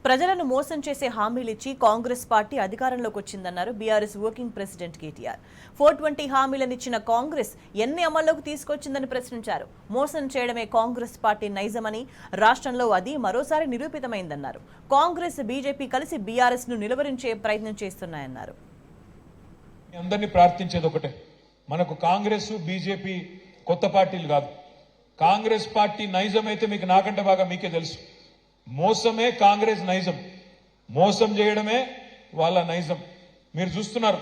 ప్రజలను మోసం చేసే హామీలిచ్చి కాంగ్రెస్ పార్టీ అధికారంలోకి వచ్చిందన్నారు బీఆర్ఎస్ వర్కింగ్ ప్రెసిడెంట్ కేటీఆర్. 420 హామీలనిచ్చిన కాంగ్రెస్ ఎన్ని అమల్లోకి తీసుకొచ్చిందని ప్రశ్నించారు. మోసం చేయడమే కాంగ్రెస్ పార్టీ నైజమని, రాష్ట్రంలో అది మరోసారి నిరూపితమైందన్నారు. కాంగ్రెస్ బీజేపీ కలిసి బీఆర్ఎస్ ను నిలువరించే ప్రయత్నం చేస్తున్నాయన్నారు. అందరినీ ప్రార్థించేది ఒకటే, మనకు కాంగ్రెస్ బీజేపీ కొత్త పార్టీలు కాదు. కాంగ్రెస్ పార్టీ నైజం అయితే మీకు నాకంటే బాగా మీకే తెలుసు. మోసమే కాంగ్రెస్ నైజం, మోసం చేయడమే వాళ్ళ నైజం. మీరు చూస్తున్నారు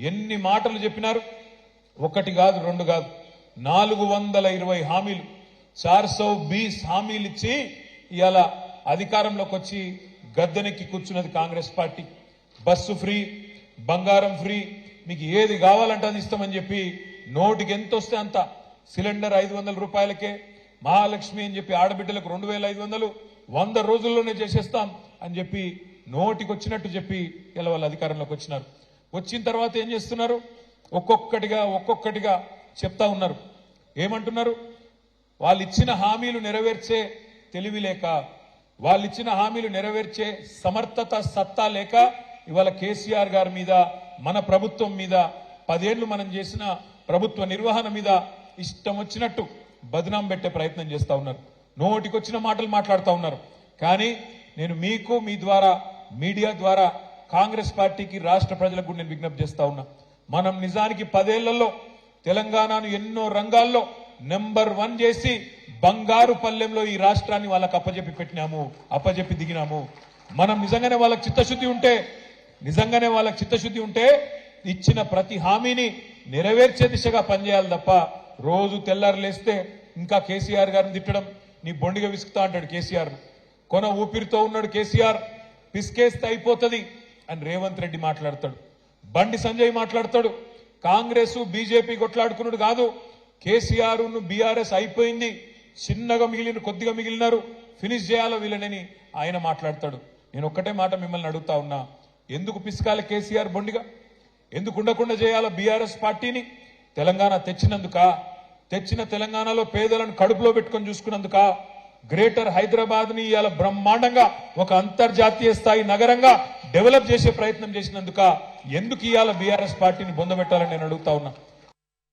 ఎన్ని మాటలు చెప్పినారు. ఒకటి కాదు, రెండు కాదు, 420 హామీలు, 420 హామీలు ఇచ్చి ఇవాళ అధికారంలోకి వచ్చి గద్దెనెక్కి కూర్చున్నది కాంగ్రెస్ పార్టీ. బస్సు ఫ్రీ, బంగారం ఫ్రీ, మీకు ఏది కావాలంటే అది ఇస్తామని చెప్పి నోటికి ఎంత వస్తే అంత, సిలిండర్ 500 రూపాయలకే, మహాలక్ష్మి అని చెప్పి ఆడబిడ్డలకు 2500 100 రోజుల్లోనే చేసేస్తాం అని చెప్పి నోటికి వచ్చినట్టు చెప్పి ఇలా వాళ్ళు అధికారంలోకి వచ్చినారు. వచ్చిన తర్వాత ఏం చేస్తున్నారు? ఒక్కొక్కటిగా చెప్తా ఉన్నారు. ఏమంటున్నారు? వాళ్ళు ఇచ్చిన హామీలు నెరవేర్చే తెలివి లేక, వాళ్ళు ఇచ్చిన హామీలు నెరవేర్చే సమర్థత, సత్తా లేక ఇవాళ కేసీఆర్ గారి మీద, మన ప్రభుత్వం మీద, 10 ఏళ్లు మనం చేసిన ప్రభుత్వ నిర్వహణ మీద ఇష్టం వచ్చినట్టు బదనాం పెట్టే ప్రయత్నం చేస్తా ఉన్నారు. నోటికొచ్చిన మాటలు మాట్లాడుతూ ఉన్నారు. కానీ నేను మీకు, మీ ద్వారా, మీడియా ద్వారా కాంగ్రెస్ పార్టీకి, రాష్ట్ర ప్రజలకు నేను విజ్ఞప్తి చేస్తా ఉన్నా. మనం నిజానికి 10 ఏళ్లలో తెలంగాణను ఎన్నో రంగాల్లో నెంబర్ 1 చేసి బంగారు పల్లెంలో ఈ రాష్ట్రాన్ని వాళ్ళకి అప్పజెప్పి దిగినాము. మనం నిజంగానే వాళ్ళకి చిత్తశుద్ధి ఉంటే ఇచ్చిన ప్రతి హామీని నెరవేర్చే దిశగా పనిచేయాలి తప్ప రోజు తెల్లారు లేస్తే ఇంకా కేసీఆర్ గారిని తిట్టడం, నీ బొండిగా విసుకుతా అంటాడు కేసీఆర్. కొన ఊపిరితో ఉన్నాడు కేసీఆర్, పిసికేస్తే అయిపోతుంది అని రేవంత్ రెడ్డి మాట్లాడతాడు. బండి సంజయ్ మాట్లాడతాడు. కాంగ్రెస్ బీజేపీ కొట్లాడుకున్నాడు కాదు, కేసీఆర్ ను బీఆర్ఎస్ అయిపోయింది, చిన్నగా కొద్దిగా మిగిలినారు, ఫినిష్ చేయాలో వీళ్ళని ఆయన మాట్లాడతాడు. నేను ఒక్కటే మాట మిమ్మల్ని అడుగుతా ఉన్నా, ఎందుకు పిసికాలి కేసీఆర్ బొండిగా? ఎందుకు ఉండకుండా చేయాలో బీఆర్ఎస్ పార్టీని? తెలంగాణ తెచ్చిన తెలంగాణలో పేదలను కడుపులో పెట్టుకొని చూసుకున్నందుక, గ్రేటర్ హైదరాబాద్ ని ఇవాళ బ్రహ్మాండంగా ఒక అంతర్జాతీయ స్థాయి నగరంగా డెవలప్ చేసే ప్రయత్నం చేసినందుక ఎందుకు ఇవాళ బీఆర్ఎస్ పార్టీని బొందబెట్టాలని నేను అడుగుతా ఉన్నా.